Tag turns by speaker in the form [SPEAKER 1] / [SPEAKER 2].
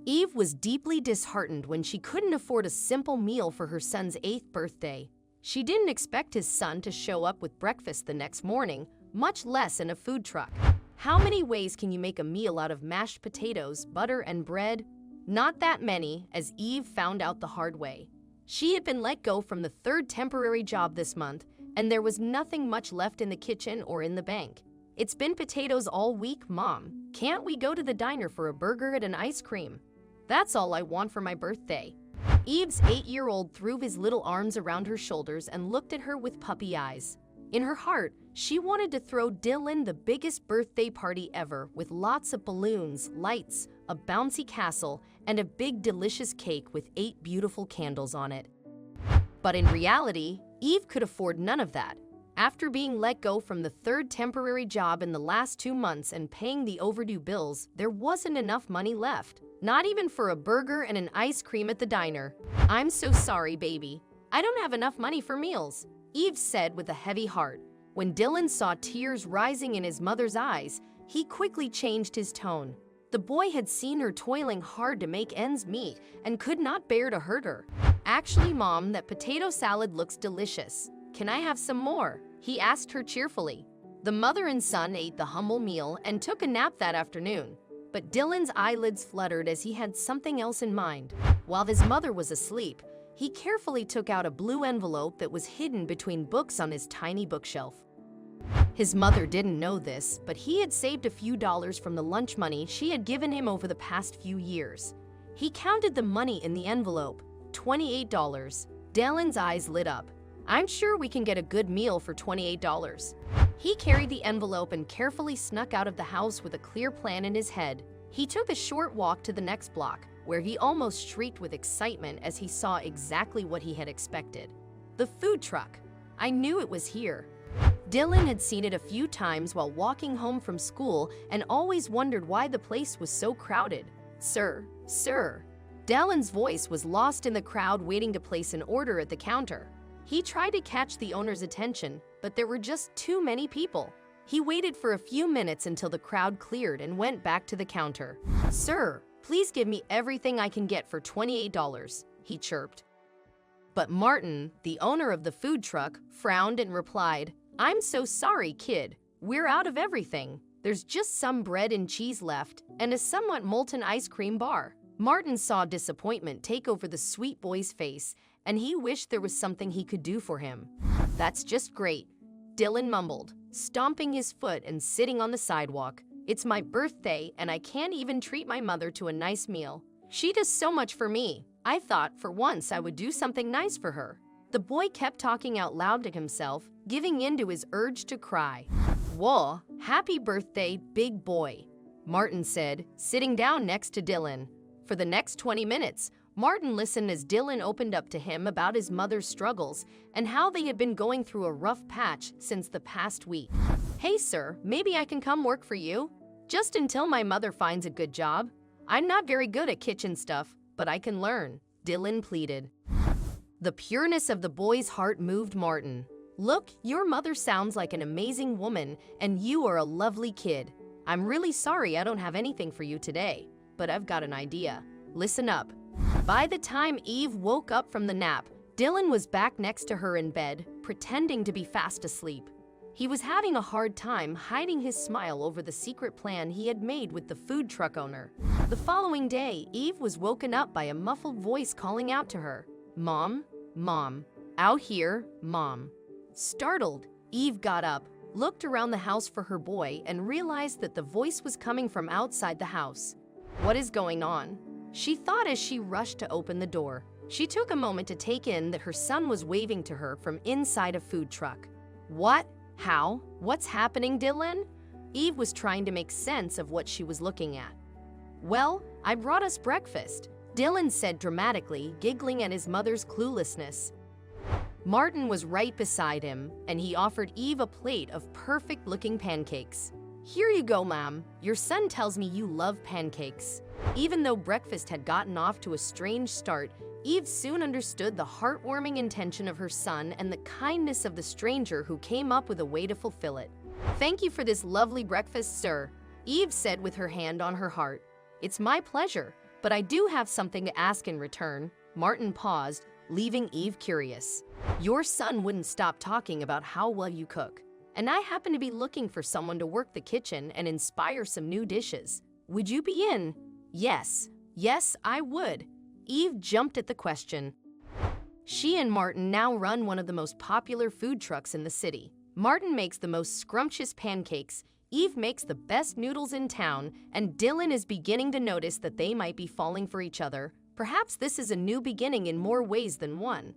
[SPEAKER 1] Eve was deeply disheartened when she couldn't afford a simple meal for her son's 8th birthday. She didn't expect his son to show up with breakfast the next morning, much less in a food truck. How many ways can you make a meal out of mashed potatoes, butter, and bread? Not that many, as Eve found out the hard way. She had been let go from the 3rd temporary job this month, and there was nothing much left in the kitchen or in the bank. "It's been potatoes all week, Mom. Can't we go to the diner for a burger and an ice cream? That's all I want for my birthday." Eve's 8-year-old threw his little arms around her shoulders and looked at her with puppy eyes. In her heart, she wanted to throw Dylan the biggest birthday party ever, with lots of balloons, lights, a bouncy castle, and a big delicious cake with 8 beautiful candles on it. But in reality, Eve could afford none of that. After being let go from the 3rd temporary job in the last 2 months and paying the overdue bills, there wasn't enough money left. Not even for a burger and an ice cream at the diner. "I'm so sorry, baby. I don't have enough money for meals," Eve said with a heavy heart. When Dylan saw tears rising in his mother's eyes, he quickly changed his tone. The boy had seen her toiling hard to make ends meet and could not bear to hurt her. "Actually, Mom, that potato salad looks delicious. Can I have some more?" he asked her cheerfully. The mother and son ate the humble meal and took a nap that afternoon. But Dylan's eyelids fluttered as he had something else in mind. While his mother was asleep, he carefully took out a blue envelope that was hidden between books on his tiny bookshelf. His mother didn't know this, but he had saved a few dollars from the lunch money she had given him over the past few years. He counted the money in the envelope, $28. Dylan's eyes lit up. "I'm sure we can get a good meal for $28. He carried the envelope and carefully snuck out of the house with a clear plan in his head. He took a short walk to the next block, where he almost shrieked with excitement as he saw exactly what he had expected. The food truck. I knew it was here. Dylan had seen it a few times while walking home from school and always wondered why the place was so crowded. "Sir, sir." Dylan's voice was lost in the crowd waiting to place an order at the counter. He tried to catch the owner's attention, but there were just too many people. He waited for a few minutes until the crowd cleared and went back to the counter. "Sir, please give me everything I can get for $28, he chirped. But Martin, the owner of the food truck, frowned and replied, "I'm so sorry, kid. We're out of everything. There's just some bread and cheese left and a somewhat molten ice cream bar." Martin saw disappointment take over the sweet boy's face, and he wished there was something he could do for him. "That's just great," Dylan mumbled, stomping his foot and sitting on the sidewalk. "It's my birthday, and I can't even treat my mother to a nice meal. She does so much for me. I thought for once I would do something nice for her." The boy kept talking out loud to himself, giving in to his urge to cry. "Whoa, happy birthday, big boy," Martin said, sitting down next to Dylan. For the next 20 minutes, Martin listened as Dylan opened up to him about his mother's struggles and how they had been going through a rough patch since the past week. "Hey, sir, maybe I can come work for you? Just until my mother finds a good job. I'm not very good at kitchen stuff, but I can learn," Dylan pleaded. The pureness of the boy's heart moved Martin. "Look, your mother sounds like an amazing woman, and you are a lovely kid. I'm really sorry I don't have anything for you today, but I've got an idea. Listen up." By the time Eve woke up from the nap, Dylan was back next to her in bed, pretending to be fast asleep. He was having a hard time hiding his smile over the secret plan he had made with the food truck owner. The following day, Eve was woken up by a muffled voice calling out to her. "Mom, Mom, out here, Mom." Startled, Eve got up, looked around the house for her boy, and realized that the voice was coming from outside the house. What is going on? She thought as she rushed to open the door. She took a moment to take in that her son was waving to her from inside a food truck. "What? How? What's happening, Dylan?" Eve was trying to make sense of what she was looking at. "Well, I brought us breakfast," Dylan said dramatically, giggling at his mother's cluelessness. Martin was right beside him, and he offered Eve a plate of perfect-looking pancakes. "Here you go, Mom. Your son tells me you love pancakes." Even though breakfast had gotten off to a strange start, Eve soon understood the heartwarming intention of her son and the kindness of the stranger who came up with a way to fulfill it. "Thank you for this lovely breakfast, sir," Eve said with her hand on her heart. "It's my pleasure. But I do have something to ask in return. Martin paused, leaving Eve curious. Your son wouldn't stop talking about how well you cook, and I happen to be looking for someone to work the kitchen and inspire some new dishes. Would you be in? Yes, I would. Eve jumped at the question. She and Martin now run one of the most popular food trucks in the city. Martin makes the most scrumptious pancakes, Eve makes the best noodles in town, and Dylan is beginning to notice that they might be falling for each other. Perhaps this is a new beginning in more ways than one.